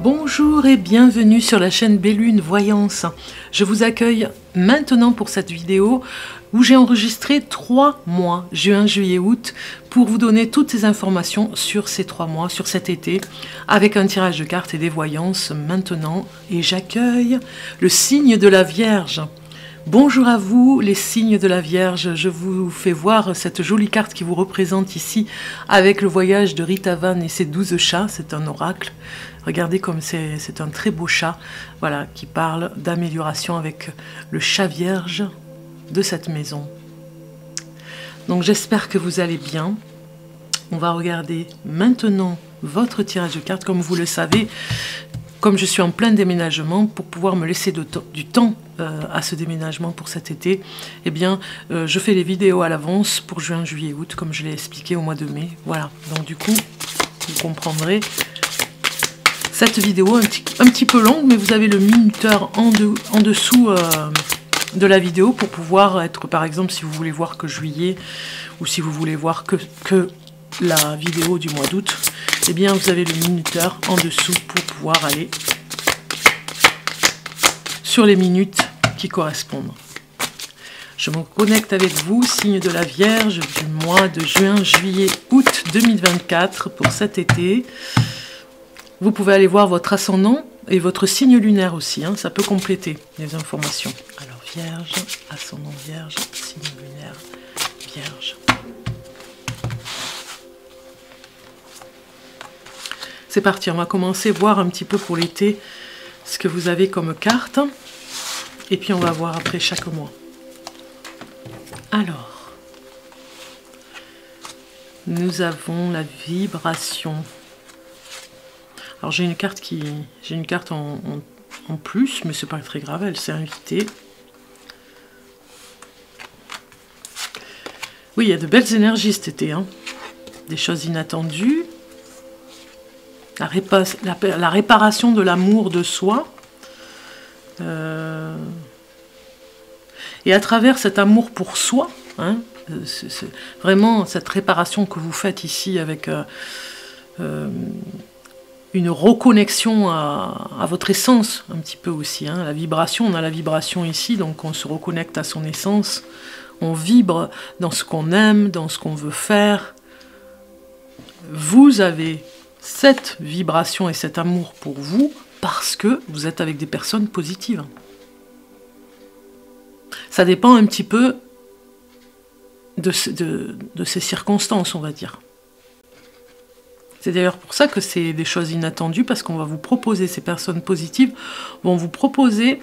Bonjour et bienvenue sur la chaîne Bellune Voyance. Je vous accueille maintenant pour cette vidéo où j'ai enregistré 3 mois, juin, juillet, août, pour vous donner toutes les informations sur ces 3 mois, sur cet été, avec un tirage de cartes et des voyances maintenant. Et j'accueille le signe de la Vierge. Bonjour à vous les signes de la Vierge, je vous fais voir cette jolie carte qui vous représente ici avec le voyage de Rita Van et ses 12 chats, c'est un oracle. Regardez comme c'est un très beau chat, voilà, qui parle d'amélioration avec le chat vierge de cette maison. Donc j'espère que vous allez bien. On va regarder maintenant votre tirage de cartes, comme vous le savez. Comme je suis en plein déménagement, pour pouvoir me laisser du temps à ce déménagement pour cet été, eh bien, je fais les vidéos à l'avance pour juin, juillet, août, comme je l'ai expliqué au mois de mai. Voilà, donc du coup, vous comprendrez cette vidéo un petit peu longue, mais vous avez le minuteur en dessous de la vidéo pour pouvoir être, par exemple, si vous voulez voir que juillet, ou si vous voulez voir que la vidéo du mois d'août, eh bien vous avez le minuteur en dessous pour pouvoir aller sur les minutes qui correspondent. Je me connecte avec vous, signe de la Vierge du mois de juin, juillet, août 2024 pour cet été. Vous pouvez aller voir votre ascendant et votre signe lunaire aussi, hein, ça peut compléter les informations. Alors Vierge, ascendant Vierge, signe lunaire Vierge. C'est parti, on va commencer à voir un petit peu pour l'été ce que vous avez comme carte. Et puis on va voir après chaque mois. Alors, nous avons la vibration. Alors j'ai une carte en plus, mais c'est pas très grave, elle s'est invitée. Oui, il y a de belles énergies cet été, hein. Des choses inattendues. La réparation de l'amour de soi. Et à travers cet amour pour soi, hein, c'est vraiment cette réparation que vous faites ici avec une reconnexion à votre essence, un petit peu aussi. Hein, la vibration, on a la vibration ici, donc on se reconnecte à son essence. On vibre dans ce qu'on aime, dans ce qu'on veut faire. Vous avez cette vibration et cet amour pour vous parce que vous êtes avec des personnes positives. Ça dépend un petit peu de ces circonstances, on va dire. C'est d'ailleurs pour ça que c'est des choses inattendues, parce qu'on va vous proposer, ces personnes positives vont vous proposer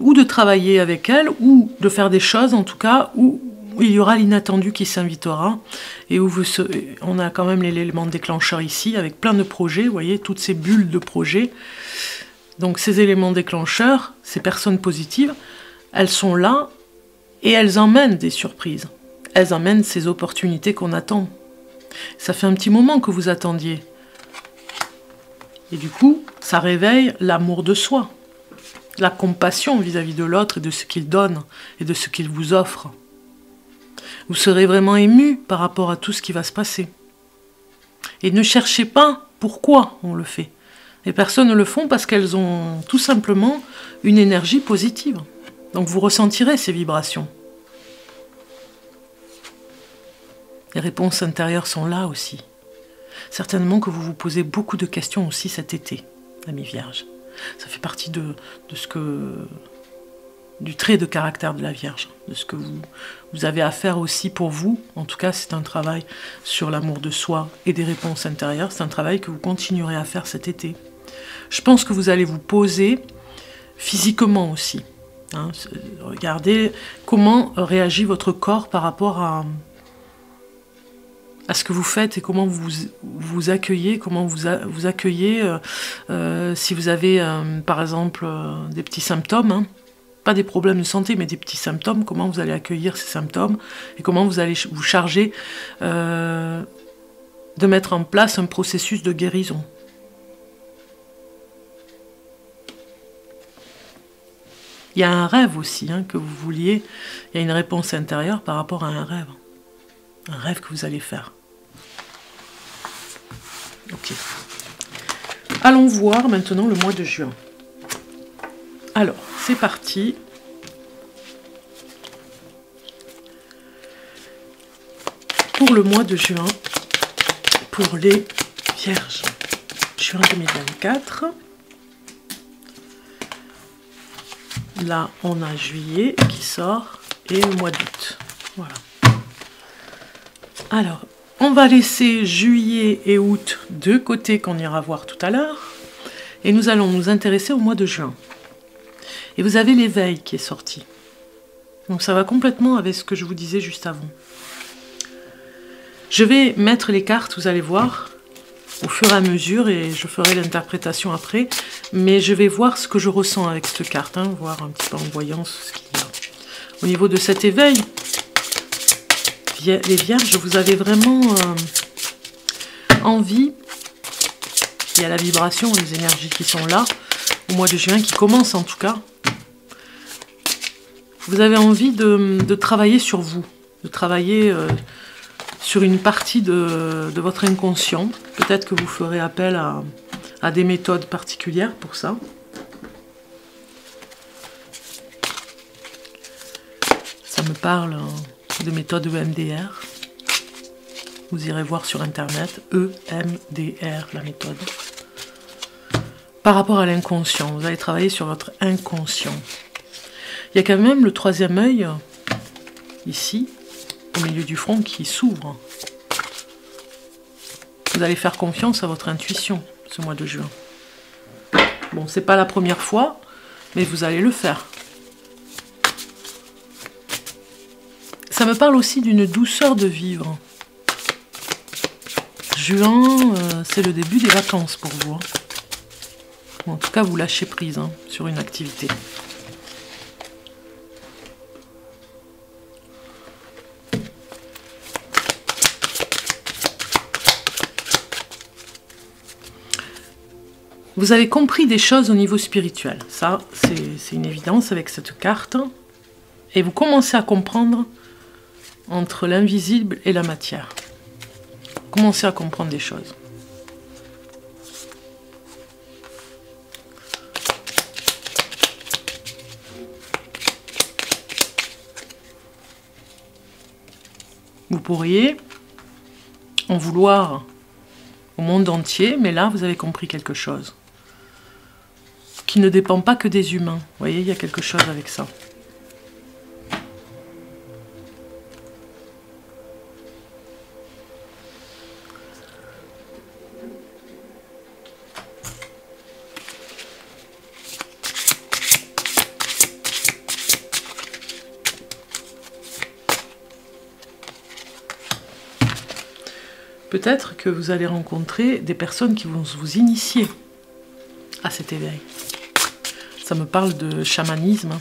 ou de travailler avec elles, ou de faire des choses en tout cas, où il y aura l'inattendu qui s'invitera, et où on a quand même l'élément déclencheur ici, avec plein de projets, vous voyez, toutes ces bulles de projets. Donc ces éléments déclencheurs, ces personnes positives, elles sont là, et elles emmènent des surprises. Elles emmènent ces opportunités qu'on attend. Ça fait un petit moment que vous attendiez. Et du coup, ça réveille l'amour de soi, la compassion vis-à-vis de l'autre et de ce qu'il donne, et de ce qu'il vous offre. Vous serez vraiment ému par rapport à tout ce qui va se passer. Et ne cherchez pas pourquoi on le fait. Les personnes le font parce qu'elles ont tout simplement une énergie positive. Donc vous ressentirez ces vibrations. Les réponses intérieures sont là aussi. Certainement que vous vous posez beaucoup de questions aussi cet été, amis Vierge. Ça fait partie du trait de caractère de la Vierge, de ce que vous avez à faire aussi pour vous. En tout cas, c'est un travail sur l'amour de soi et des réponses intérieures. C'est un travail que vous continuerez à faire cet été. Je pense que vous allez vous poser physiquement aussi. Hein, regardez comment réagit votre corps par rapport à ce que vous faites et comment vous accueillez, comment vous accueillez si vous avez par exemple des petits symptômes, hein, pas des problèmes de santé mais des petits symptômes, comment vous allez accueillir ces symptômes et comment vous allez vous charger de mettre en place un processus de guérison. Il y a un rêve aussi, hein, que vous vouliez, il y a une réponse intérieure par rapport à un rêve que vous allez faire. Ok. Allons voir maintenant le mois de juin. Alors, c'est parti. Pour le mois de juin, pour les Vierges, juin 2024. Là, on a juillet qui sort et le mois d'août. Voilà. Alors, on va laisser juillet et août de côté qu'on ira voir tout à l'heure. Et nous allons nous intéresser au mois de juin. Et vous avez l'éveil qui est sorti. Donc ça va complètement avec ce que je vous disais juste avant. Je vais mettre les cartes, vous allez voir, au fur et à mesure, et je ferai l'interprétation après. Mais je vais voir ce que je ressens avec cette carte, hein, voir un petit peu en voyant ce qu'il y a. Au niveau de cet éveil, les Vierges, vous avez vraiment envie, il y a la vibration, les énergies qui sont là, au mois de juin, qui commence en tout cas. Vous avez envie de travailler sur vous, de travailler sur une partie de votre inconscient. Peut-être que vous ferez appel à des méthodes particulières pour ça. Ça me parle de méthode EMDR. Vous irez voir sur internet, EMDR, la méthode. Par rapport à l'inconscient, vous allez travailler sur votre inconscient. Il y a quand même le troisième œil, ici, au milieu du front, qui s'ouvre. Vous allez faire confiance à votre intuition, ce mois de juin. Bon, c'est pas la première fois, mais vous allez le faire. Ça me parle aussi d'une douceur de vivre. Juin, c'est le début des vacances pour vous. Hein. En tout cas, vous lâchez prise hein, sur une activité. Vous avez compris des choses au niveau spirituel. Ça, c'est une évidence avec cette carte. Et vous commencez à comprendre entre l'invisible et la matière. Vous commencez à comprendre des choses. Vous pourriez en vouloir au monde entier, mais là, vous avez compris quelque chose qui ne dépend pas que des humains. Vous voyez, il y a quelque chose avec ça. Peut-être que vous allez rencontrer des personnes qui vont vous initier à cet éveil. Ça me parle de chamanisme.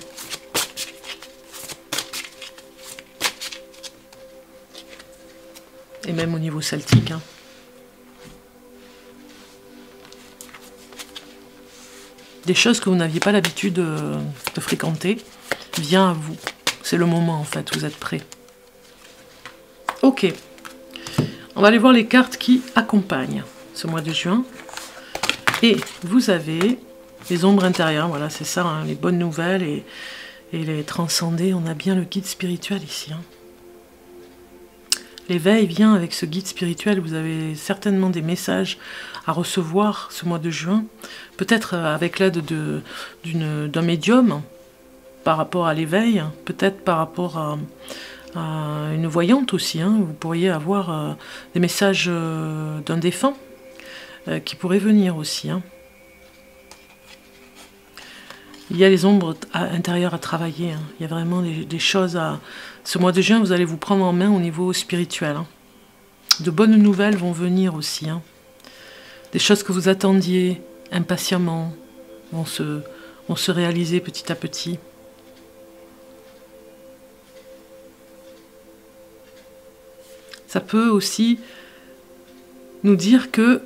Et même au niveau celtique. Hein. Des choses que vous n'aviez pas l'habitude de fréquenter. Vient à vous. C'est le moment en fait, vous êtes prêts. Ok. On va aller voir les cartes qui accompagnent ce mois de juin. Et vous avez les ombres intérieures, voilà, c'est ça, hein, les bonnes nouvelles et les transcender. On a bien le guide spirituel ici. Hein. L'éveil vient avec ce guide spirituel. Vous avez certainement des messages à recevoir ce mois de juin. Peut-être avec l'aide d'un médium par rapport à l'éveil. Peut-être par rapport à une voyante aussi. Hein. Vous pourriez avoir des messages d'un défunt qui pourraient venir aussi. Hein. Il y a les ombres intérieures à travailler. Hein. Il y a vraiment des choses à... Ce mois de juin, vous allez vous prendre en main au niveau spirituel. Hein. De bonnes nouvelles vont venir aussi. Hein. Des choses que vous attendiez impatiemment vont se réaliser petit à petit. Ça peut aussi nous dire que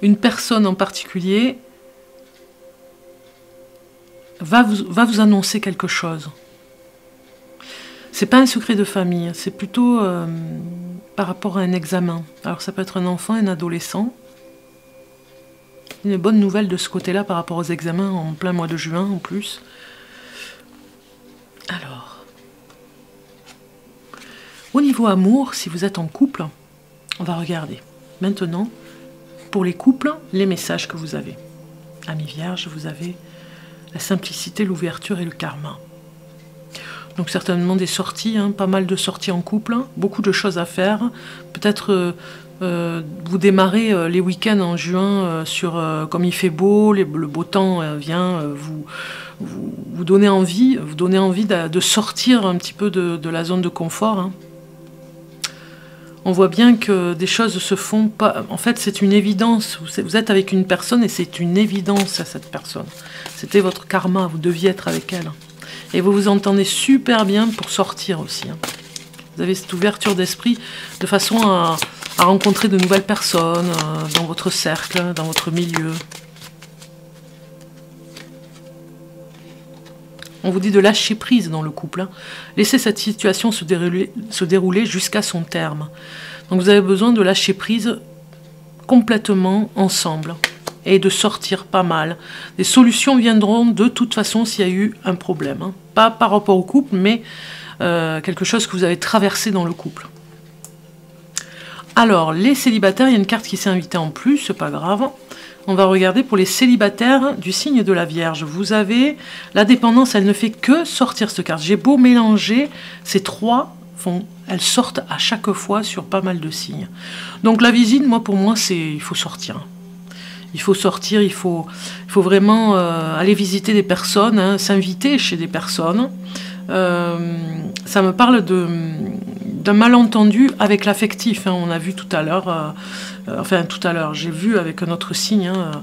une personne en particulier va vous annoncer quelque chose. C'est pas un secret de famille, c'est plutôt par rapport à un examen. Alors ça peut être un enfant, un adolescent. Une bonne nouvelle de ce côté-là par rapport aux examens en plein mois de juin en plus. Alors, au niveau amour, si vous êtes en couple, on va regarder. Maintenant, pour les couples, les messages que vous avez. Amis vierges, vous avez la simplicité, l'ouverture et le karma. Donc certainement des sorties, hein, pas mal de sorties en couple, hein, beaucoup de choses à faire. Peut-être vous démarrez les week-ends en juin comme il fait beau, le beau temps vient vous donner envie, de sortir un petit peu de la zone de confort. Hein. On voit bien que des choses se font pas. En fait, c'est une évidence. Vous êtes avec une personne et c'est une évidence à cette personne. C'était votre karma, vous deviez être avec elle. Et vous vous entendez super bien pour sortir aussi. Hein. Vous avez cette ouverture d'esprit de façon à rencontrer de nouvelles personnes dans votre cercle, dans votre milieu. On vous dit de lâcher prise dans le couple. Hein. Laissez cette situation se dérouler jusqu'à son terme. Donc vous avez besoin de lâcher prise complètement ensemble et de sortir pas mal. Les solutions viendront de toute façon s'il y a eu un problème. Hein. Pas par rapport au couple, mais quelque chose que vous avez traversé dans le couple. Alors, les célibataires, il y a une carte qui s'est invitée en plus, c'est pas grave. On va regarder pour les célibataires du signe de la Vierge. Vous avez la dépendance, elle ne fait que sortir cette carte. J'ai beau mélanger, ces trois, elles sortent à chaque fois sur pas mal de signes. Donc la visite, pour moi, il faut sortir. Il faut sortir, il faut vraiment aller visiter des personnes, hein, s'inviter chez des personnes. Ça me parle d'un malentendu avec l'affectif. Hein, on a vu tout à l'heure... j'ai vu avec un autre signe, hein,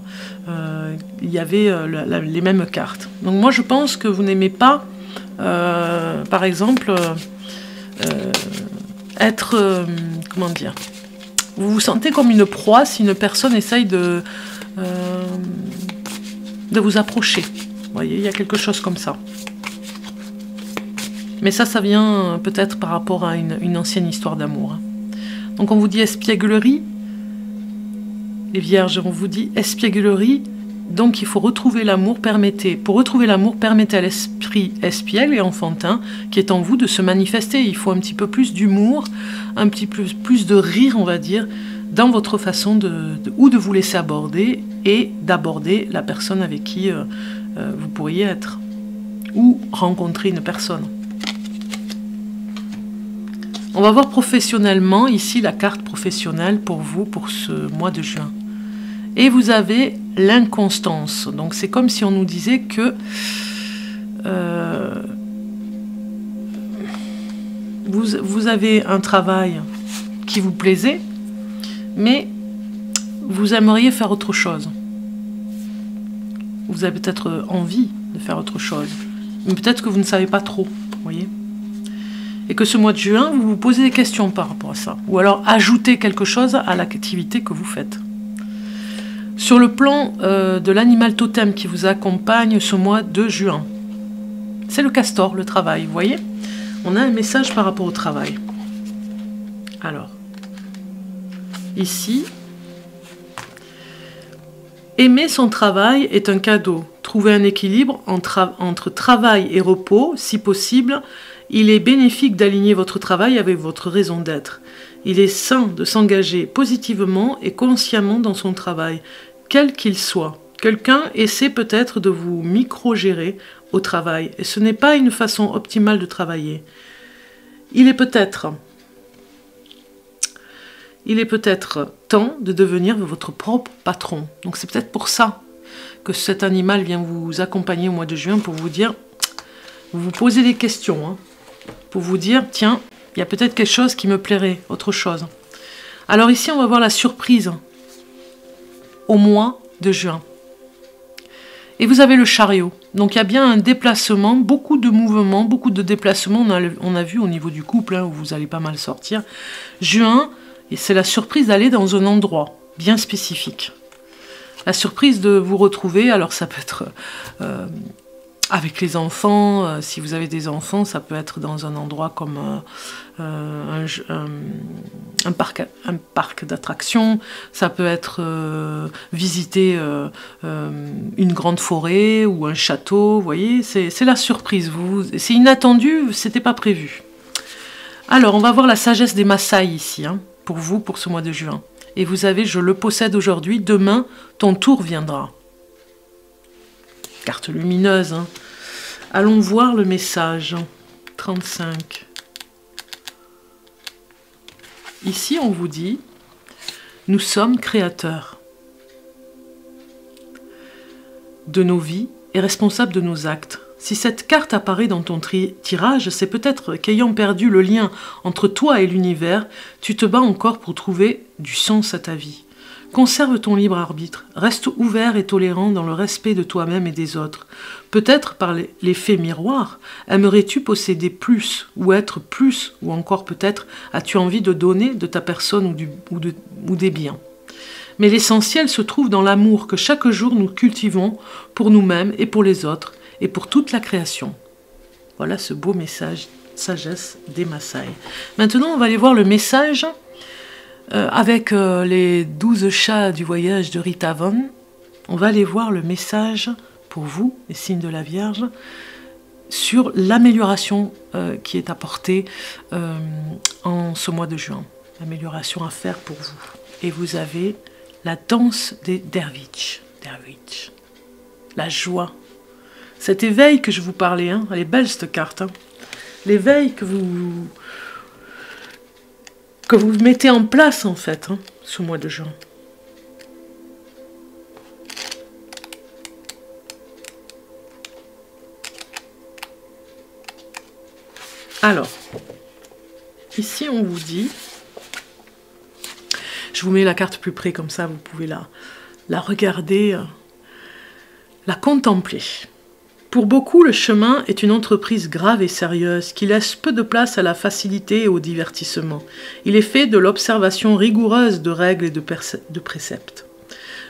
il y avait les mêmes cartes. Donc moi je pense que vous n'aimez pas, par exemple, être, comment dire, vous vous sentez comme une proie si une personne essaye de vous approcher. Vous voyez, il y a quelque chose comme ça. Mais ça vient peut-être par rapport à une ancienne histoire d'amour. Hein. Donc on vous dit espièglerie. Les vierges, on vous dit espièglerie, donc il faut retrouver l'amour, pour retrouver l'amour, permettez à l'esprit espiègle et enfantin qui est en vous de se manifester. Il faut un petit peu plus d'humour, un petit peu plus de rire, on va dire, dans votre façon de vous laisser aborder et d'aborder la personne avec qui vous pourriez être ou rencontrer une personne. On va voir professionnellement, ici, la carte professionnelle pour vous, pour ce mois de juin. Et vous avez l'inconstance. Donc, c'est comme si on nous disait que vous avez un travail qui vous plaisait, mais vous aimeriez faire autre chose. Vous avez peut-être envie de faire autre chose, mais peut-être que vous ne savez pas trop, vous voyez ? Et que ce mois de juin, vous vous posez des questions par rapport à ça. Ou alors ajoutez quelque chose à l'activité que vous faites. Sur le plan de l'animal totem qui vous accompagne ce mois de juin, c'est le castor, le travail. Vous voyez, on a un message par rapport au travail. Alors, ici, aimer son travail est un cadeau. Trouver un équilibre entre travail et repos, si possible. Il est bénéfique d'aligner votre travail avec votre raison d'être. Il est sain de s'engager positivement et consciemment dans son travail, quel qu'il soit. Quelqu'un essaie peut-être de vous micro-gérer au travail, et ce n'est pas une façon optimale de travailler. Il est peut-être temps de devenir votre propre patron. Donc c'est peut-être pour ça que cet animal vient vous accompagner au mois de juin, pour vous dire, vous vous posez des questions, hein, pour vous dire, tiens, il y a peut-être quelque chose qui me plairait, autre chose. Alors ici, on va voir la surprise au mois de juin. Et vous avez le chariot. Donc il y a bien un déplacement, beaucoup de mouvements, beaucoup de déplacements. On a vu au niveau du couple, hein, où vous allez pas mal sortir. Juin, c'est la surprise d'aller dans un endroit bien spécifique. La surprise de vous retrouver, alors ça peut être avec les enfants, si vous avez des enfants, ça peut être dans un endroit comme un parc d'attractions, ça peut être visiter une grande forêt ou un château, vous voyez, c'est la surprise, c'est inattendu, c'était pas prévu. Alors, on va voir la sagesse des Maasai ici, hein, pour vous, pour ce mois de juin. Et vous avez, je le possède aujourd'hui, demain, ton tour viendra. Carte lumineuse, hein. Allons voir le message. 35. Ici, on vous dit, nous sommes créateurs de nos vies et responsables de nos actes. Si cette carte apparaît dans ton tirage, c'est peut-être qu'ayant perdu le lien entre toi et l'univers, tu te bats encore pour trouver du sens à ta vie. Conserve ton libre arbitre, reste ouvert et tolérant dans le respect de toi-même et des autres. Peut-être par l'effet miroir, aimerais-tu posséder plus ou être plus, ou encore peut-être as-tu envie de donner de ta personne ou des biens. Mais l'essentiel se trouve dans l'amour que chaque jour nous cultivons pour nous-mêmes et pour les autres, et pour toute la création. Voilà ce beau message, sagesse des Maasai. Maintenant, on va aller voir le message avec les 12 chats du voyage de Rita Von. On va aller voir le message pour vous, les signes de la Vierge, sur l'amélioration qui est apportée en ce mois de juin. L'amélioration à faire pour vous. Et vous avez la danse des derviches. La joie. Cet éveil que je vous parlais, hein, elle est belle cette carte. Hein. L'éveil que vous mettez en place en fait, hein, ce mois de juin. Alors, ici on vous dit, je vous mets la carte plus près comme ça, vous pouvez la regarder, la contempler. Pour beaucoup, le chemin est une entreprise grave et sérieuse qui laisse peu de place à la facilité et au divertissement. Il est fait de l'observation rigoureuse de règles et de préceptes,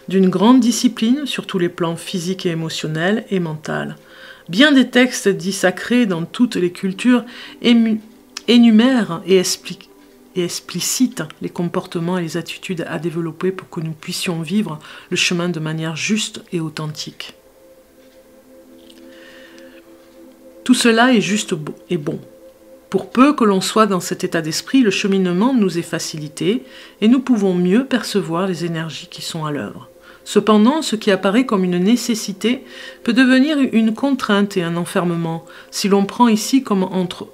d'une grande discipline sur tous les plans physiques et émotionnels et mental. Bien des textes dits sacrés dans toutes les cultures énumèrent et explicitent les comportements et les attitudes à développer pour que nous puissions vivre le chemin de manière juste et authentique. Tout cela est juste et bon. Pour peu que l'on soit dans cet état d'esprit, le cheminement nous est facilité et nous pouvons mieux percevoir les énergies qui sont à l'œuvre. Cependant, ce qui apparaît comme une nécessité peut devenir une contrainte et un enfermement, si l'on prend ici comme entre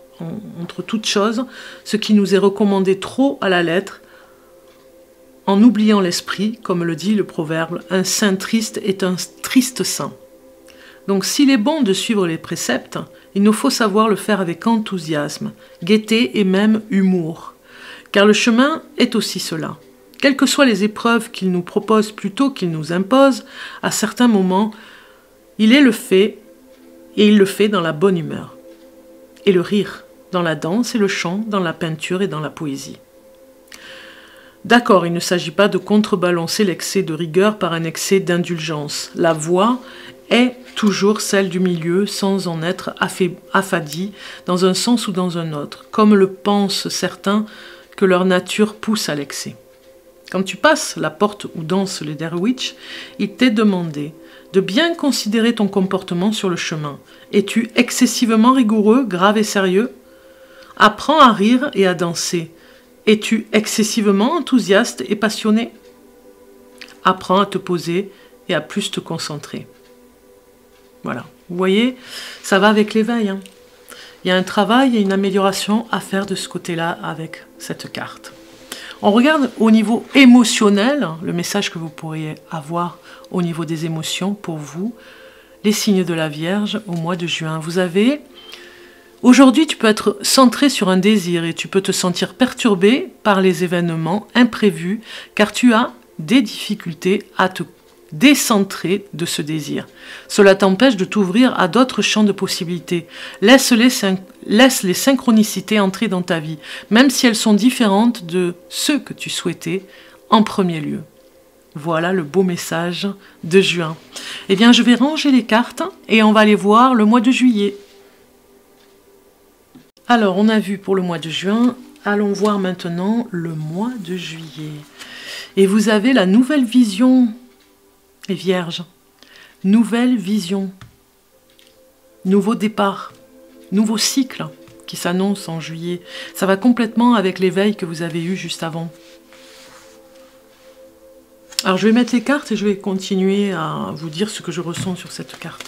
toutes choses ce qui nous est recommandé trop à la lettre, en oubliant l'esprit, comme le dit le proverbe, un saint triste est un triste saint. Donc s'il est bon de suivre les préceptes, il nous faut savoir le faire avec enthousiasme, gaieté et même humour. Car le chemin est aussi cela. Quelles que soient les épreuves qu'il nous propose plutôt qu'il nous impose, à certains moments, il le fait dans la bonne humeur. Et le rire, dans la danse et le chant, dans la peinture et dans la poésie. D'accord, il ne s'agit pas de contrebalancer l'excès de rigueur par un excès d'indulgence. La voie est toujours celle du milieu sans en être affadie dans un sens ou dans un autre, comme le pensent certains que leur nature pousse à l'excès. Quand tu passes la porte où dansent les derviches, il t'est demandé de bien considérer ton comportement sur le chemin. Es-tu excessivement rigoureux, grave et sérieux? Apprends à rire et à danser. Es-tu excessivement enthousiaste et passionné? Apprends à te poser et à plus te concentrer. Voilà, vous voyez, ça va avec l'éveil. Hein. Il y a un travail et une amélioration à faire de ce côté-là avec cette carte. On regarde au niveau émotionnel, le message que vous pourriez avoir au niveau des émotions pour vous, les signes de la Vierge au mois de juin. Vous avez, aujourd'hui tu peux être centré sur un désir et tu peux te sentir perturbé par les événements imprévus car tu as des difficultés à te décentrer de ce désir. Cela t'empêche de t'ouvrir à d'autres champs de possibilités. Laisse les synchronicités entrer dans ta vie, même si elles sont différentes de ceux que tu souhaitais en premier lieu. Voilà le beau message de juin. Eh bien, je vais ranger les cartes et on va aller voir le mois de juillet. Alors, on a vu pour le mois de juin. Allons voir maintenant le mois de juillet. Et vous avez la nouvelle vision, les vierges. Nouvelle vision. Nouveau départ. Nouveau cycle qui s'annonce en juillet. Ça va complètement avec l'éveil que vous avez eu juste avant. Alors je vais mettre les cartes et je vais continuer à vous dire ce que je ressens sur cette carte.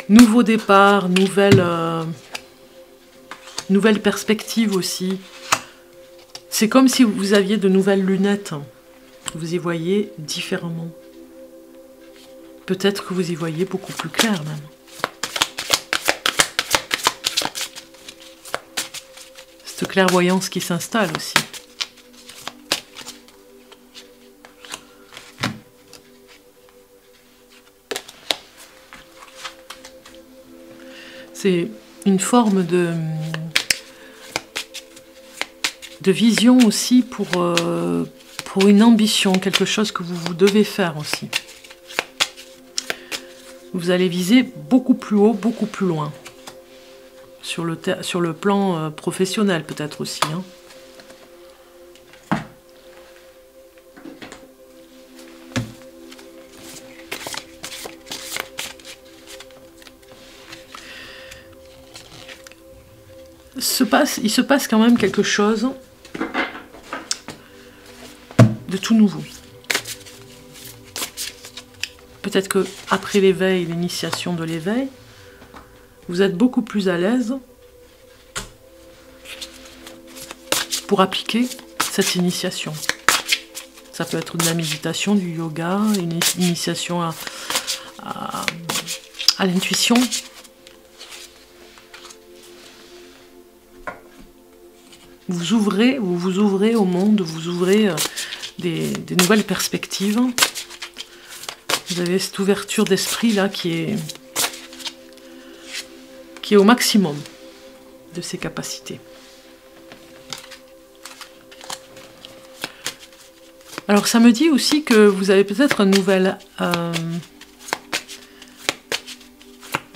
Nouveau départ, nouvelle perspective aussi. C'est comme si vous aviez de nouvelles lunettes. Vous y voyez différemment. Peut-être que vous y voyez beaucoup plus clair même. Cette clairvoyance qui s'installe aussi. C'est une forme de vision aussi pour une ambition, quelque chose que vous devez faire aussi. Vous allez viser beaucoup plus haut, beaucoup plus loin. Sur le plan professionnel peut-être aussi. Hein. Il se passe quand même quelque chose de tout nouveau. Peut-être que après l'éveil, l'initiation de l'éveil, vous êtes beaucoup plus à l'aise pour appliquer cette initiation. Ça peut être de la méditation, du yoga, une initiation à l'intuition. Vous vous ouvrez au monde, vous ouvrez des nouvelles perspectives. Vous avez cette ouverture d'esprit là qui est au maximum de ses capacités. Alors ça me dit aussi que vous avez peut-être un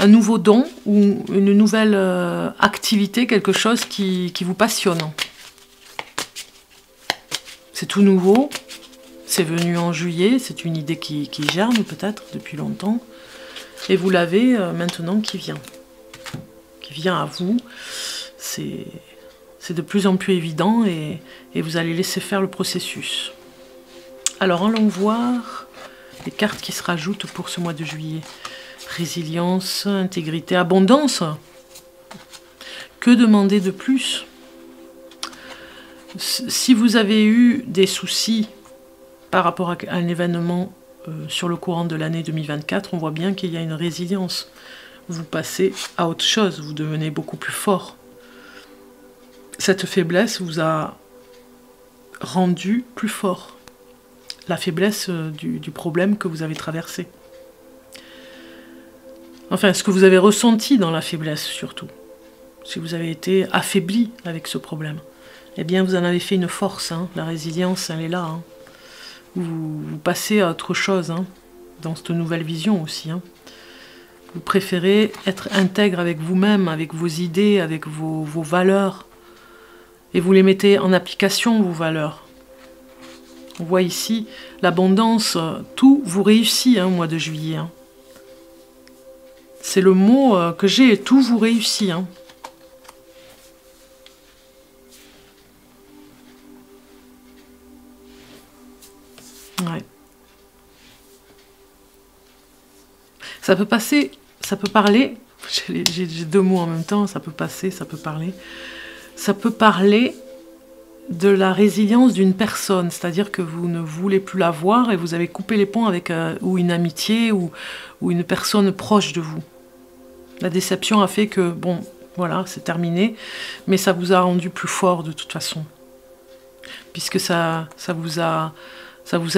nouveau don ou une nouvelle activité, quelque chose qui vous passionne. C'est tout nouveau, c'est venu en juillet, c'est une idée qui germe peut-être depuis longtemps, et vous l'avez maintenant qui vient à vous. C'est de plus en plus évident et vous allez laisser faire le processus. Alors allons voir les cartes qui se rajoutent pour ce mois de juillet. Résilience, intégrité, abondance. Que demander de plus? Si vous avez eu des soucis par rapport à un événement sur le courant de l'année 2024, on voit bien qu'il y a une résilience. Vous passez à autre chose, vous devenez beaucoup plus fort. Cette faiblesse vous a rendu plus fort. La faiblesse du problème que vous avez traversé. Enfin, ce que vous avez ressenti dans la faiblesse, surtout. Si vous avez été affaibli avec ce problème, eh bien, vous en avez fait une force. Hein. La résilience, elle est là. Hein. Vous passez à autre chose, hein, dans cette nouvelle vision aussi. Hein. Vous préférez être intègre avec vous-même, avec vos idées, avec vos valeurs. Et vous les mettez en application, vos valeurs. On voit ici l'abondance, tout vous réussit, hein, au mois de juillet. Hein. C'est le mot que j'ai, tout vous réussit. Hein. Ouais. Ça peut passer, ça peut parler, j'ai deux mots en même temps, ça peut passer, ça peut parler. Ça peut parler de la résilience d'une personne, c'est-à-dire que vous ne voulez plus la voir et vous avez coupé les ponts avec ou une amitié ou une personne proche de vous. La déception a fait que, bon, voilà, c'est terminé, mais ça vous a rendu plus fort de toute façon. Puisque ça vous a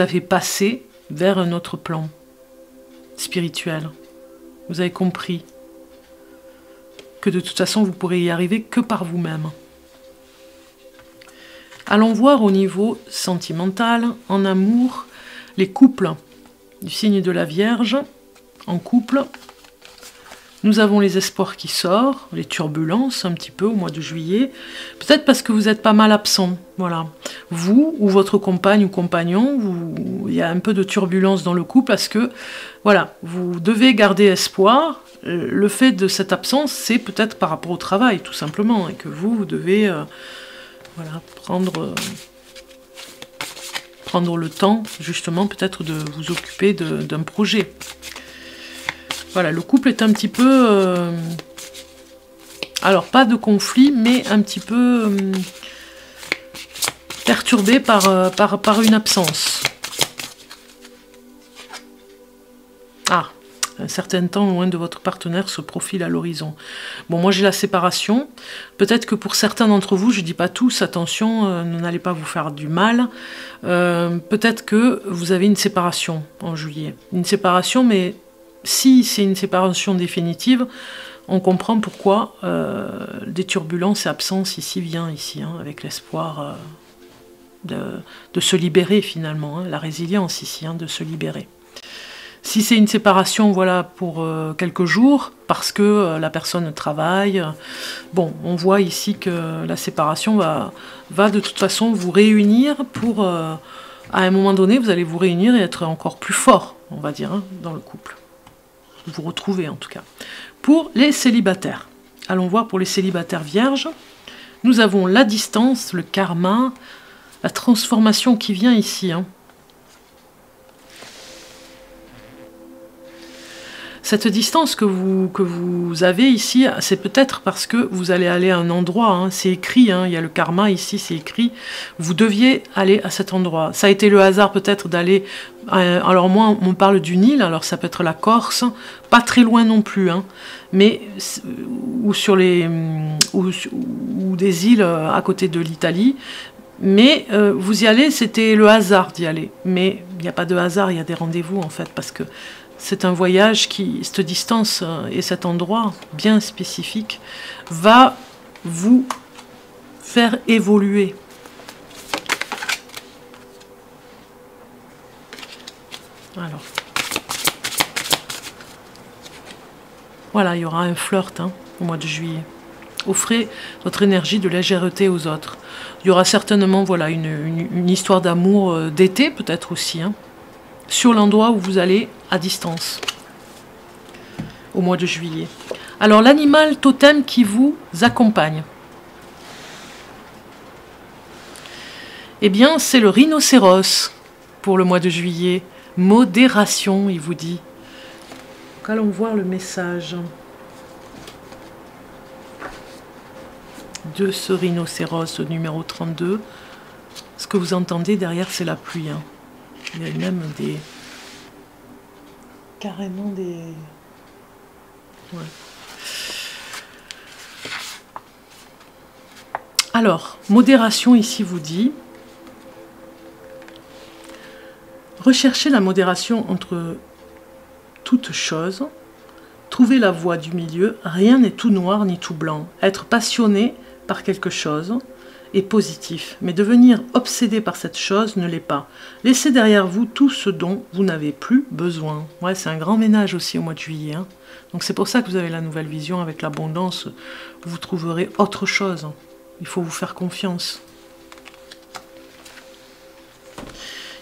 fait passer vers un autre plan spirituel. Vous avez compris que de toute façon, vous pourrez y arriver que par vous-même. Allons voir au niveau sentimental, en amour, les couples du signe de la Vierge. En couple, nous avons les espoirs qui sortent, les turbulences un petit peu au mois de juillet. Peut-être parce que vous êtes pas mal absent. Voilà. Vous ou votre compagne ou compagnon, il y a un peu de turbulence dans le couple parce que voilà, vous devez garder espoir. Le fait de cette absence, c'est peut-être par rapport au travail, tout simplement, et que vous devez voilà, prendre le temps, justement, peut-être de vous occuper d'un projet. Voilà, le couple est un petit peu... alors, pas de conflit, mais un petit peu perturbé par une absence. Ah, un certain temps loin de votre partenaire se profile à l'horizon. Bon, moi j'ai la séparation. Peut-être que pour certains d'entre vous, je ne dis pas tous, attention, n'allez pas vous faire du mal. Peut-être que vous avez une séparation en juillet. Une séparation, mais si c'est une séparation définitive, on comprend pourquoi des turbulences et absences ici vient ici, hein, avec l'espoir de se libérer finalement, hein, la résilience ici, hein, de se libérer. Si c'est une séparation, voilà, pour quelques jours, parce que la personne travaille, bon, on voit ici que la séparation va de toute façon vous réunir pour, à un moment donné, vous allez vous réunir et être encore plus fort, on va dire, hein, dans le couple. Vous retrouver en tout cas. Pour les célibataires, allons voir pour les célibataires vierges, nous avons la distance, le karma, la transformation qui vient ici, hein. Cette distance que vous avez ici, c'est peut-être parce que vous allez aller à un endroit, hein, c'est écrit, hein, il y a le karma ici, c'est écrit, vous deviez aller à cet endroit. Ça a été le hasard peut-être d'aller, alors moi on parle d'une île, alors ça peut être la Corse, pas très loin non plus, hein, mais ou sur les ou des îles à côté de l'Italie. Mais vous y allez, c'était le hasard d'y aller. Mais il n'y a pas de hasard, il y a des rendez-vous en fait, parce que c'est un voyage qui, cette distance et cet endroit bien spécifique, va vous faire évoluer. Alors. Voilà, il y aura un flirt hein, au mois de juillet. Offrez votre énergie de légèreté aux autres. Il y aura certainement voilà, une histoire d'amour d'été, peut-être aussi, hein, sur l'endroit où vous allez à distance, au mois de juillet. Alors, l'animal totem qui vous accompagne, eh bien, c'est le rhinocéros pour le mois de juillet. Modération, il vous dit. Donc, allons voir le message de ce rhinocéros numéro 32. Ce que vous entendez derrière, c'est la pluie. Hein. Il y a même des... carrément des... Ouais. Alors, modération ici vous dit... Recherchez la modération entre toutes choses. Trouvez la voie du milieu. Rien n'est tout noir ni tout blanc. Être passionné par quelque chose est positif, mais devenir obsédé par cette chose ne l'est pas. Laissez derrière vous tout ce dont vous n'avez plus besoin. Ouais, c'est un grand ménage aussi au mois de juillet. Hein. Donc c'est pour ça que vous avez la nouvelle vision avec l'abondance. Vous trouverez autre chose. Il faut vous faire confiance.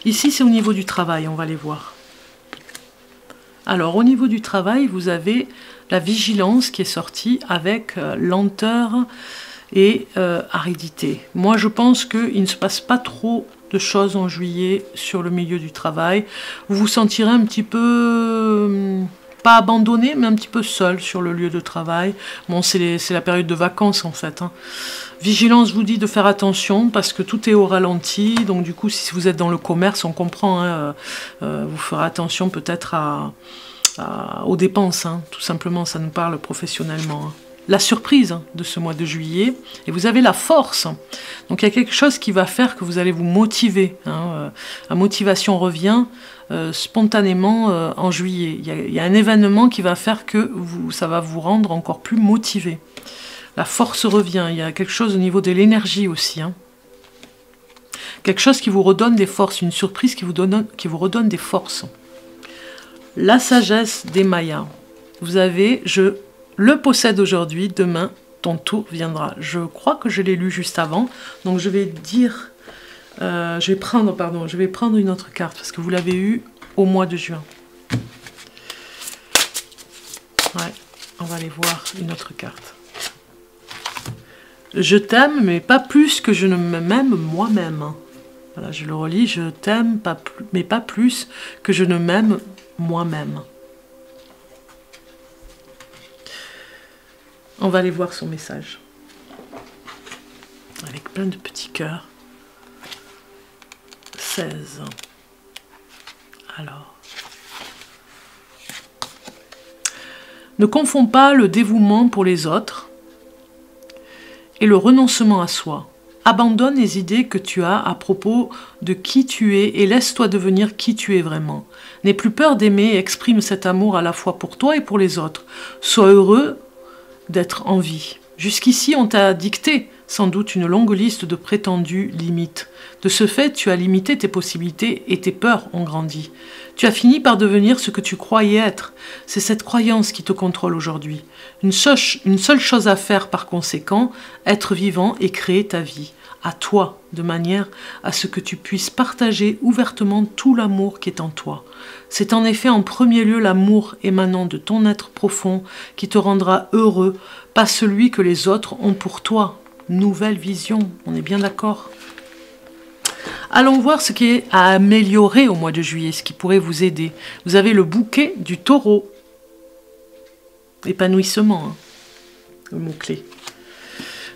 Ici, c'est au niveau du travail, on va les voir. Alors, au niveau du travail, vous avez la vigilance qui est sortie avec lenteur et aridité. Moi, je pense qu'il ne se passe pas trop de choses en juillet sur le milieu du travail. Vous vous sentirez un petit peu... pas abandonné, mais un petit peu seul sur le lieu de travail. Bon, c'est la période de vacances, en fait. Hein. Vigilance vous dit de faire attention, parce que tout est au ralenti. Donc, du coup, si vous êtes dans le commerce, on comprend. Hein, vous ferez attention peut-être aux dépenses. Hein. Tout simplement, ça nous parle professionnellement. Hein. La surprise de ce mois de juillet, et vous avez la force. Donc il y a quelque chose qui va faire que vous allez vous motiver. Hein. La motivation revient spontanément en juillet. Il y a un événement qui va faire que ça va vous rendre encore plus motivé. La force revient, il y a quelque chose au niveau de l'énergie aussi. Hein. Quelque chose qui vous redonne des forces, une surprise qui vous redonne des forces. La sagesse des Mayas. Vous avez, je le possède aujourd'hui, demain, ton tour viendra. Je crois que je l'ai lu juste avant, donc je vais dire, je vais prendre une autre carte, parce que vous l'avez eu au mois de juin. Ouais, on va aller voir une autre carte. Je t'aime, mais pas plus que je ne m'aime moi-même. Voilà, je le relis. Je t'aime, mais pas plus que je ne m'aime moi-même. On va aller voir son message. Avec plein de petits cœurs. 16. Alors. Ne confonds pas le dévouement pour les autres et le renoncement à soi. Abandonne les idées que tu as à propos de qui tu es et laisse-toi devenir qui tu es vraiment. N'aie plus peur d'aimer et exprime cet amour à la fois pour toi et pour les autres. Sois heureux d'être en vie. Jusqu'ici, on t'a dicté sans doute une longue liste de prétendues limites. De ce fait, tu as limité tes possibilités et tes peurs ont grandi. Tu as fini par devenir ce que tu croyais être. C'est cette croyance qui te contrôle aujourd'hui. Une seule chose à faire par conséquent, être vivant et créer ta vie. À toi, de manière à ce que tu puisses partager ouvertement tout l'amour qui est en toi. C'est en effet en premier lieu l'amour émanant de ton être profond qui te rendra heureux, pas celui que les autres ont pour toi. Nouvelle vision, on est bien d'accord? Allons voir ce qui est à améliorer au mois de juillet, ce qui pourrait vous aider. Vous avez le bouquet du taureau. Épanouissement, hein, le mot-clé.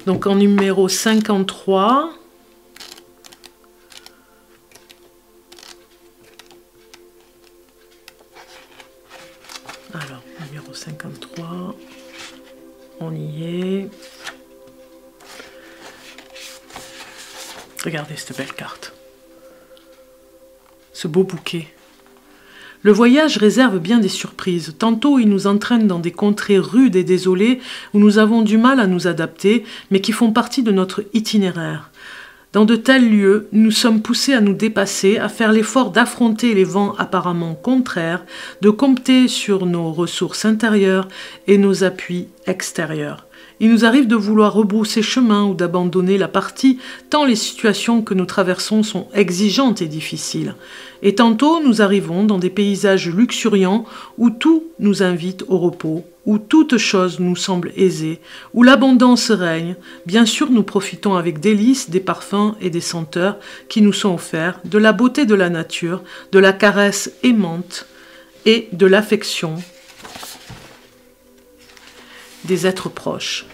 Donc en numéro 53, alors numéro 53, on y est. Regardez cette belle carte. Ce beau bouquet. Le voyage réserve bien des surprises. Tantôt, il nous entraîne dans des contrées rudes et désolées où nous avons du mal à nous adapter, mais qui font partie de notre itinéraire. Dans de tels lieux, nous sommes poussés à nous dépasser, à faire l'effort d'affronter les vents apparemment contraires, de compter sur nos ressources intérieures et nos appuis extérieurs. Il nous arrive de vouloir rebrousser chemin ou d'abandonner la partie, tant les situations que nous traversons sont exigeantes et difficiles. Et tantôt, nous arrivons dans des paysages luxuriants où tout nous invite au repos, où toute chose nous semble aisée, où l'abondance règne. Bien sûr, nous profitons avec délice des parfums et des senteurs qui nous sont offerts, de la beauté de la nature, de la caresse aimante et de l'affection des êtres proches.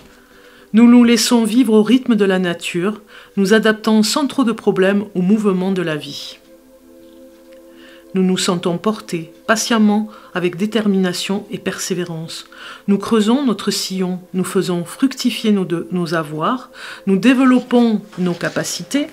Nous nous laissons vivre au rythme de la nature, nous adaptons sans trop de problèmes au mouvement de la vie. Nous nous sentons portés, patiemment, avec détermination et persévérance. Nous creusons notre sillon, nous faisons fructifier nos avoirs, nous développons nos capacités.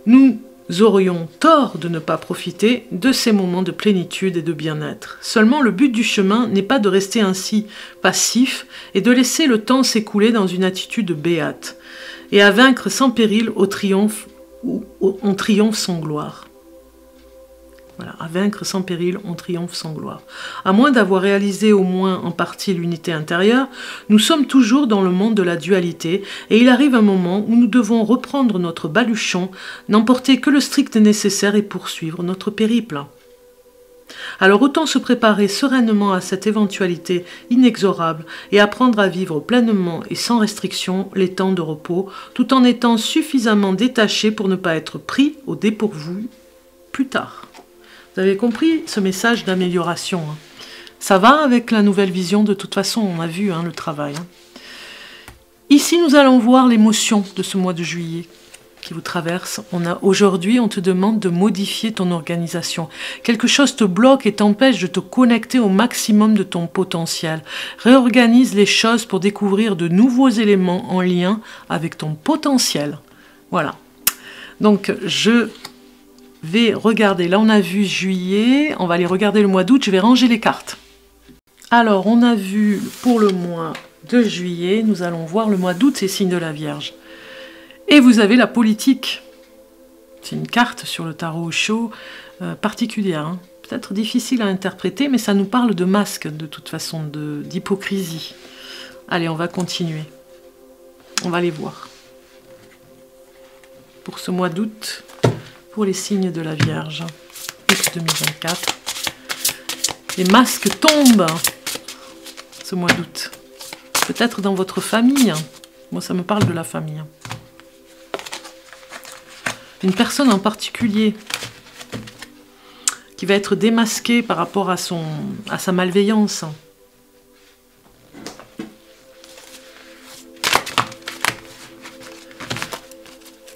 Nous aurions tort de ne pas profiter de ces moments de plénitude et de bien-être. Seulement, le but du chemin n'est pas de rester ainsi passif et de laisser le temps s'écouler dans une attitude béate, et à vaincre sans péril on triomphe sans gloire. Voilà, à vaincre sans péril, on triomphe sans gloire. À moins d'avoir réalisé au moins en partie l'unité intérieure, nous sommes toujours dans le monde de la dualité, et il arrive un moment où nous devons reprendre notre baluchon, n'emporter que le strict nécessaire et poursuivre notre périple. Alors autant se préparer sereinement à cette éventualité inexorable et apprendre à vivre pleinement et sans restriction les temps de repos, tout en étant suffisamment détaché pour ne pas être pris au dépourvu plus tard. Vous avez compris ce message d'amélioration, hein. Ça va avec la nouvelle vision, de toute façon, on a vu le travail. Ici, nous allons voir l'émotion de ce mois de juillet qui vous traverse. Aujourd'hui, on te demande de modifier ton organisation. Quelque chose te bloque et t'empêche de te connecter au maximum de ton potentiel. Réorganise les choses pour découvrir de nouveaux éléments en lien avec ton potentiel. Voilà. Donc, je vais regarder, là on a vu juillet, on va aller regarder le mois d'août, je vais ranger les cartes. Alors on a vu pour le mois de juillet, nous allons voir le mois d'août, c'est signe de la Vierge. Et vous avez la politique. C'est une carte sur le tarot Osho particulière, hein. Peut-être difficile à interpréter, mais ça nous parle de masque, de toute façon, d'hypocrisie. Allez, on va continuer. On va les voir. Pour ce mois d'août, pour les signes de la Vierge, août 2024. Les masques tombent ce mois d'août. Peut-être dans votre famille. Moi, ça me parle de la famille. Une personne en particulier qui va être démasquée par rapport à sa malveillance.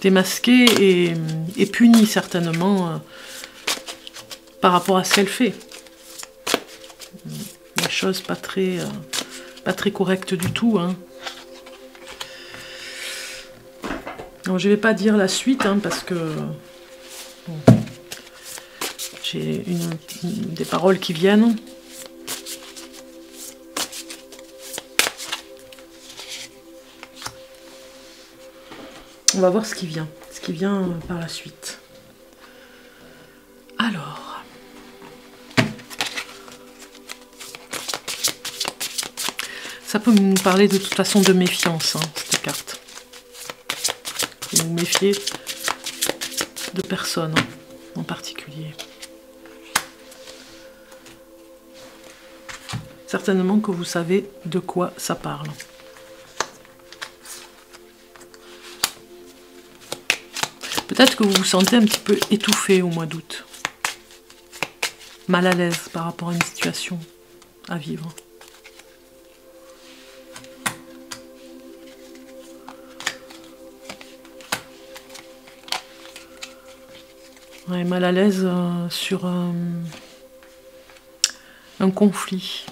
Démasquée et punie certainement par rapport à ce qu'elle fait. Des choses pas très correctes du tout, hein. Alors, je ne vais pas dire la suite, hein, parce que bon, j'ai des paroles qui viennent. On va voir ce qui vient par la suite. Alors, ça peut nous parler de toute façon de méfiance, hein, cette carte. Vous vous méfiez de personnes en particulier. Certainement que vous savez de quoi ça parle. Peut-être que vous vous sentez un petit peu étouffé au mois d'août. Mal à l'aise par rapport à une situation à vivre. Ouais, mal à l'aise sur un conflit.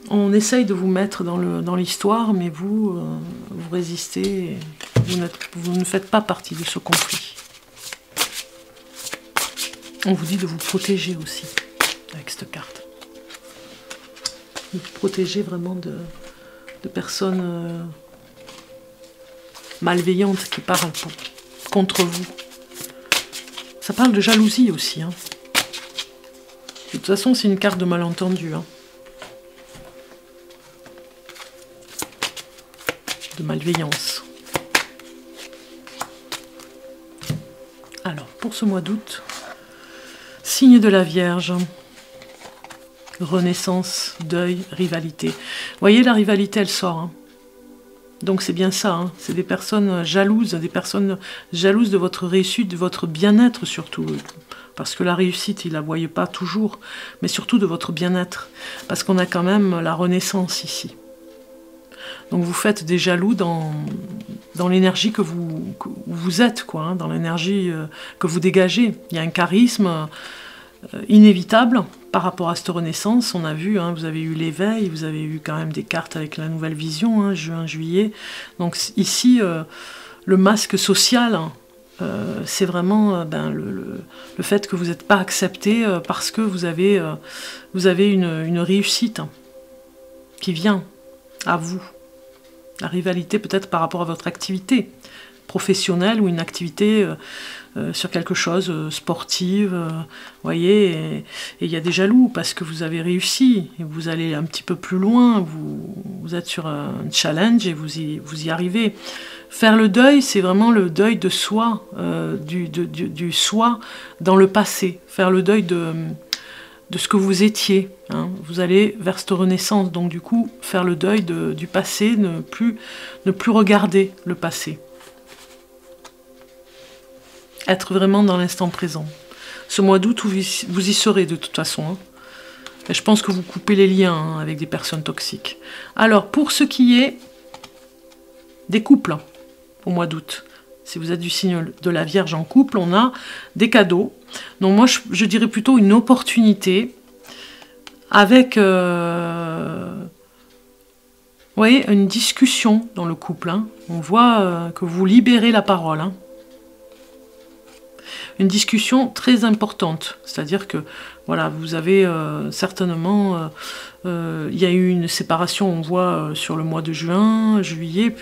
On essaye de vous mettre dans l'histoire, mais vous résistez, vous ne faites pas partie de ce conflit. On vous dit de vous protéger aussi, avec cette carte. De vous protéger vraiment de personnes malveillantes qui parlent contre vous. Ça parle de jalousie aussi, hein. De toute façon, c'est une carte de malentendu, hein. De malveillance. Alors, pour ce mois d'août, signe de la Vierge, renaissance, deuil, rivalité. Vous voyez, la rivalité, elle sort, hein. Donc c'est bien ça, hein. C'est des personnes jalouses de votre réussite, de votre bien-être surtout. Parce que la réussite, ils ne la voient pas toujours, mais surtout de votre bien-être. Parce qu'on a quand même la renaissance ici. Donc vous faites des jaloux dans l'énergie que vous êtes, quoi, hein, dans l'énergie que vous dégagez. Il y a un charisme inévitable par rapport à cette renaissance. On a vu, hein, vous avez eu l'éveil, vous avez eu quand même des cartes avec la nouvelle vision, hein, juin, juillet. Donc ici, le masque social, hein, c'est vraiment le fait que vous n'êtes pas accepté parce que vous avez une réussite, hein, qui vient à vous. La rivalité peut-être par rapport à votre activité professionnelle ou une activité sur quelque chose sportive, voyez, et il y a des jaloux parce que vous avez réussi et vous allez un petit peu plus loin, vous êtes sur un challenge et vous y arrivez. Faire le deuil, c'est vraiment le deuil de soi, du soi dans le passé, faire le deuil de ce que vous étiez, hein. Vous allez vers cette renaissance, donc du coup, faire le deuil du passé, ne plus regarder le passé. Être vraiment dans l'instant présent. Ce mois d'août, vous y serez de toute façon, hein. Et je pense que vous coupez les liens, hein, avec des personnes toxiques. Alors, pour ce qui est des couples, hein, au mois d'août, si vous êtes du signe de la Vierge en couple, on a des cadeaux. Donc moi, je dirais plutôt une opportunité avec, vous voyez, une discussion dans le couple, hein. On voit que vous libérez la parole, hein. Une discussion très importante, c'est-à-dire que Voilà, vous avez certainement... il y a eu une séparation, on voit, sur le mois de juillet,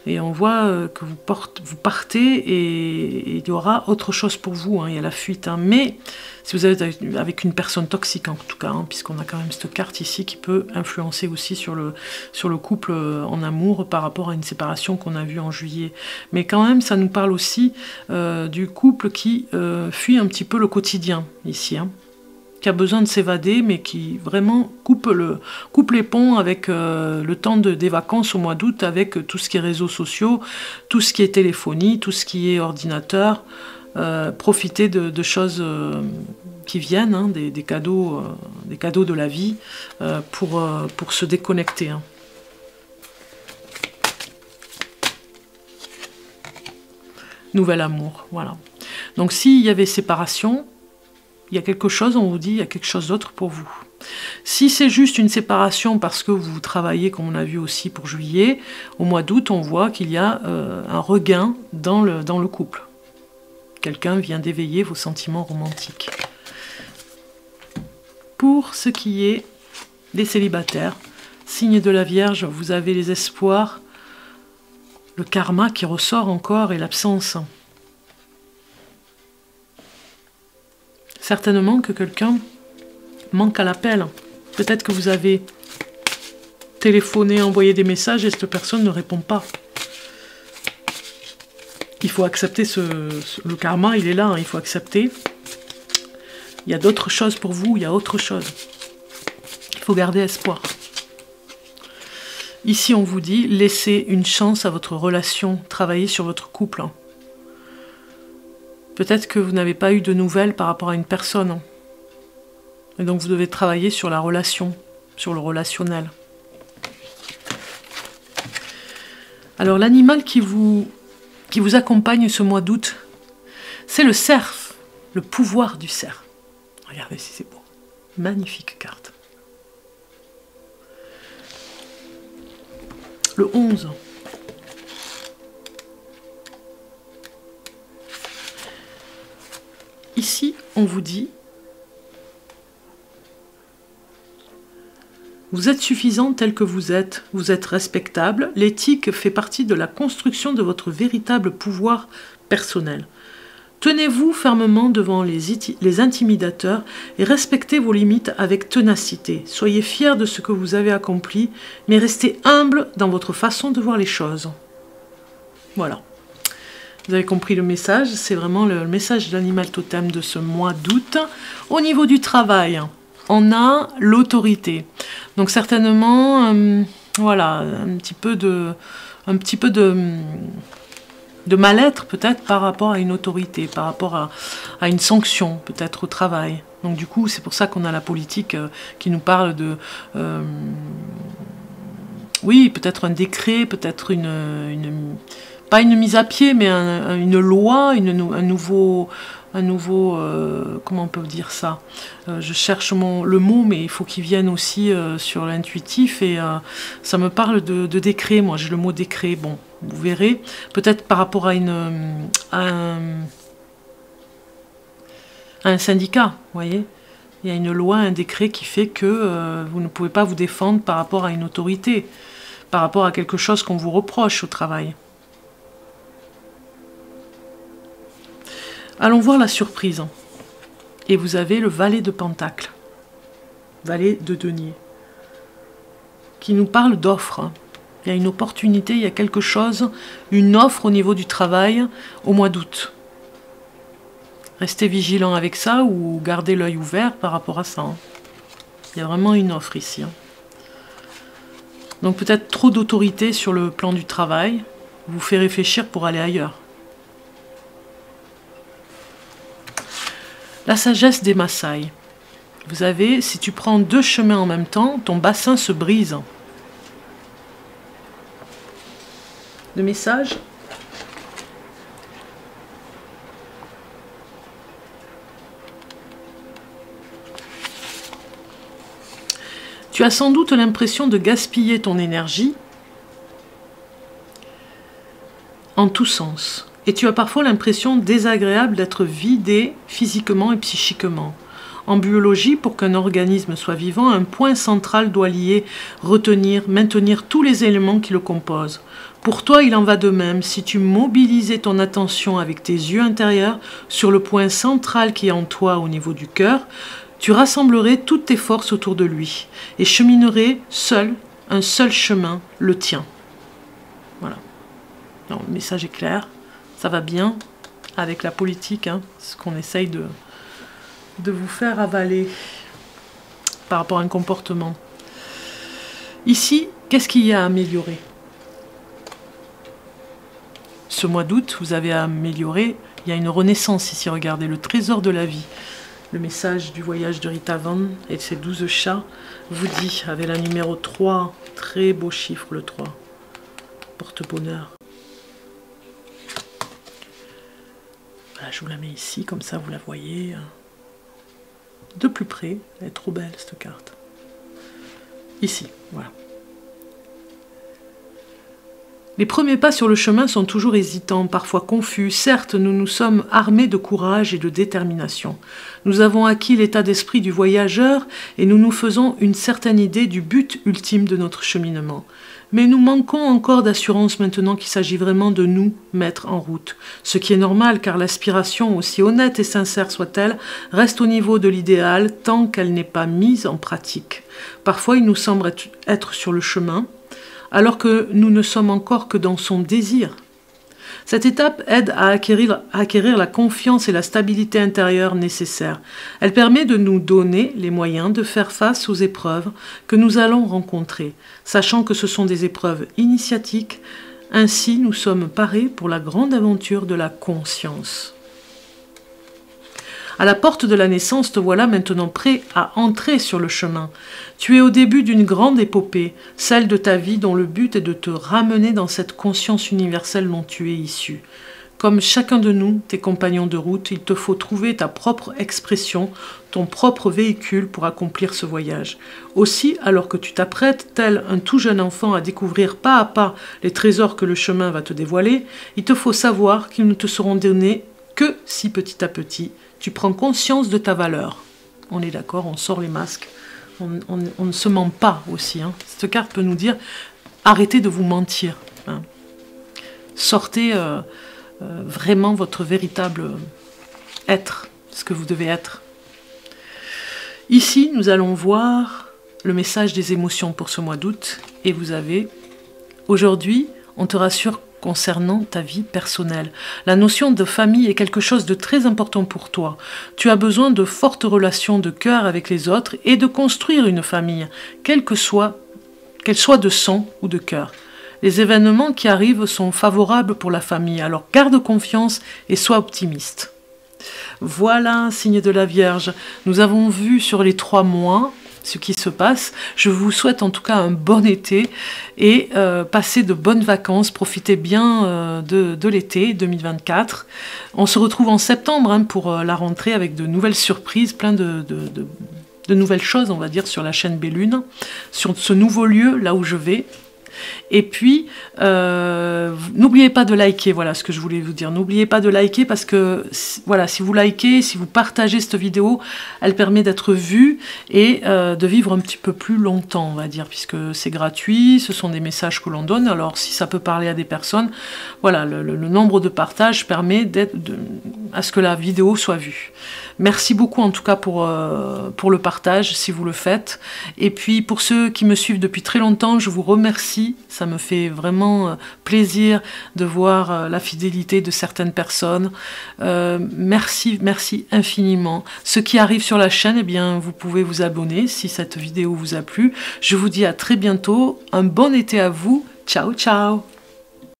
et on voit que vous partez et il y aura autre chose pour vous, hein, il y a la fuite. Hein. Mais si vous êtes avec une personne toxique, en tout cas, hein, puisqu'on a quand même cette carte ici qui peut influencer aussi sur le couple en amour par rapport à une séparation qu'on a vue en juillet. Mais quand même, ça nous parle aussi du couple qui fuit un petit peu le quotidien, ici, hein, qui a besoin de s'évader, mais qui vraiment coupe les ponts avec le temps des vacances au mois d'août, avec tout ce qui est réseaux sociaux, tout ce qui est téléphonie, tout ce qui est ordinateur, profiter de choses qui viennent, hein, des cadeaux de la vie, pour se déconnecter. Hein. Nouvel amour, voilà. Donc s'il y avait séparation, il y a quelque chose, on vous dit, il y a quelque chose d'autre pour vous. Si c'est juste une séparation parce que vous travaillez, comme on a vu aussi pour juillet, au mois d'août, on voit qu'il y a un regain dans le couple. Quelqu'un vient d'éveiller vos sentiments romantiques. Pour ce qui est des célibataires, signe de la Vierge, vous avez les espoirs, le karma qui ressort encore et l'absence. Certainement que quelqu'un manque à l'appel. Peut-être que vous avez téléphoné, envoyé des messages et cette personne ne répond pas. Il faut accepter le karma, il est là, hein, il faut accepter. Il y a d'autres choses pour vous, il y a autre chose. Il faut garder espoir. Ici, on vous dit, laissez une chance à votre relation, travaillez sur votre couple. Hein. Peut-être que vous n'avez pas eu de nouvelles par rapport à une personne. Et donc vous devez travailler sur la relation, sur le relationnel. Alors l'animal qui vous accompagne ce mois d'août, c'est le cerf, le pouvoir du cerf. Regardez si c'est beau. Magnifique carte. Le 11. Ici, on vous dit, vous êtes suffisant tel que vous êtes respectable, l'éthique fait partie de la construction de votre véritable pouvoir personnel. Tenez-vous fermement devant les intimidateurs et respectez vos limites avec ténacité. Soyez fiers de ce que vous avez accompli, mais restez humble dans votre façon de voir les choses. Voilà. Vous avez compris le message, c'est vraiment le message de l'animal totem de ce mois d'août. Au niveau du travail, on a l'autorité. Donc certainement, voilà, un petit peu de mal-être peut-être par rapport à une autorité, par rapport à une sanction peut-être au travail. Donc du coup, c'est pour ça qu'on a la politique qui nous parle de... oui, peut-être un décret, peut-être pas une mise à pied, mais une loi, un nouveau comment on peut dire ça, je cherche le mot, mais il faut qu'il vienne aussi sur l'intuitif, et ça me parle de décret, moi j'ai le mot décret, bon, vous verrez, peut-être par rapport à un syndicat, vous voyez, il y a une loi, un décret qui fait que vous ne pouvez pas vous défendre par rapport à une autorité, par rapport à quelque chose qu'on vous reproche au travail. Allons voir la surprise. Et vous avez le valet de Pentacle, valet de denier, qui nous parle d'offres. Il y a une opportunité, il y a quelque chose, une offre au niveau du travail au mois d'août. Restez vigilant avec ça ou gardez l'œil ouvert par rapport à ça. Hein. Il y a vraiment une offre ici. Hein. Donc peut-être trop d'autorité sur le plan du travail vous fait réfléchir pour aller ailleurs. La sagesse des Maasai. Vous avez, si tu prends deux chemins en même temps, ton bassin se brise. Le message. Tu as sans doute l'impression de gaspiller ton énergie en tous sens. Et tu as parfois l'impression désagréable d'être vidé physiquement et psychiquement. En biologie, pour qu'un organisme soit vivant, un point central doit lier, retenir, maintenir tous les éléments qui le composent. Pour toi, il en va de même. Si tu mobilisais ton attention avec tes yeux intérieurs sur le point central qui est en toi au niveau du cœur, tu rassemblerais toutes tes forces autour de lui et cheminerais seul, un seul chemin, le tien. Voilà. Non, le message est clair. Ça va bien avec la politique, hein, ce qu'on essaye de vous faire avaler par rapport à un comportement. Ici, qu'est-ce qu'il y a à améliorer? Ce mois d'août, vous avez amélioré, il y a une renaissance ici, regardez, le trésor de la vie. Le message du voyage de Rita Van et de ses 12 chats vous dit, avec la numéro 3, très beau chiffre le 3, porte-bonheur. Voilà, je vous la mets ici, comme ça vous la voyez de plus près. Elle est trop belle cette carte. Ici, voilà. Les premiers pas sur le chemin sont toujours hésitants, parfois confus. Certes, nous nous sommes armés de courage et de détermination. Nous avons acquis l'état d'esprit du voyageur et nous nous faisons une certaine idée du but ultime de notre cheminement. Mais nous manquons encore d'assurance maintenant qu'il s'agit vraiment de nous mettre en route. Ce qui est normal car l'aspiration, aussi honnête et sincère soit-elle, reste au niveau de l'idéal tant qu'elle n'est pas mise en pratique. Parfois, il nous semble être sur le chemin, alors que nous ne sommes encore que dans son désir. Cette étape aide à acquérir la confiance et la stabilité intérieure nécessaires. Elle permet de nous donner les moyens de faire face aux épreuves que nous allons rencontrer, sachant que ce sont des épreuves initiatiques. Ainsi, nous sommes parés pour la grande aventure de la conscience. À la porte de la naissance, te voilà maintenant prêt à entrer sur le chemin. Tu es au début d'une grande épopée, celle de ta vie dont le but est de te ramener dans cette conscience universelle dont tu es issu. Comme chacun de nous, tes compagnons de route, il te faut trouver ta propre expression, ton propre véhicule pour accomplir ce voyage. Aussi, alors que tu t'apprêtes, tel un tout jeune enfant, à découvrir pas à pas les trésors que le chemin va te dévoiler, il te faut savoir qu'ils ne te seront donnés que si petit à petit, tu prends conscience de ta valeur. On est d'accord, on sort les masques. On ne se ment pas aussi. Hein. Cette carte peut nous dire, arrêtez de vous mentir. Hein. Sortez vraiment votre véritable être, ce que vous devez être. Ici, nous allons voir le message des émotions pour ce mois d'août. Et vous avez, aujourd'hui, on te rassure concernant ta vie personnelle. La notion de famille est quelque chose de très important pour toi. Tu as besoin de fortes relations de cœur avec les autres et de construire une famille, qu'elle soit de sang ou de cœur. Les événements qui arrivent sont favorables pour la famille, alors garde confiance et sois optimiste. Voilà, signe de la Vierge. Nous avons vu sur les 3 mois ce qui se passe. Je vous souhaite en tout cas un bon été et passez de bonnes vacances, profitez bien de l'été 2024. On se retrouve en septembre hein, pour la rentrée avec de nouvelles surprises, plein de nouvelles choses on va dire sur la chaîne Bellune, sur ce nouveau lieu là où je vais. Et puis, n'oubliez pas de liker, voilà ce que je voulais vous dire. N'oubliez pas de liker parce que, voilà, si vous likez, si vous partagez cette vidéo, elle permet d'être vue et de vivre un petit peu plus longtemps, on va dire, puisque c'est gratuit, ce sont des messages que l'on donne. Alors, si ça peut parler à des personnes, voilà, le nombre de partages permet à ce que la vidéo soit vue. Merci beaucoup en tout cas pour le partage, si vous le faites. Et puis, pour ceux qui me suivent depuis très longtemps, je vous remercie. Ça me fait vraiment plaisir de voir la fidélité de certaines personnes. Merci, merci infiniment. Ceux qui arrivent sur la chaîne, eh bien, vous pouvez vous abonner si cette vidéo vous a plu. Je vous dis à très bientôt. Un bon été à vous. Ciao, ciao.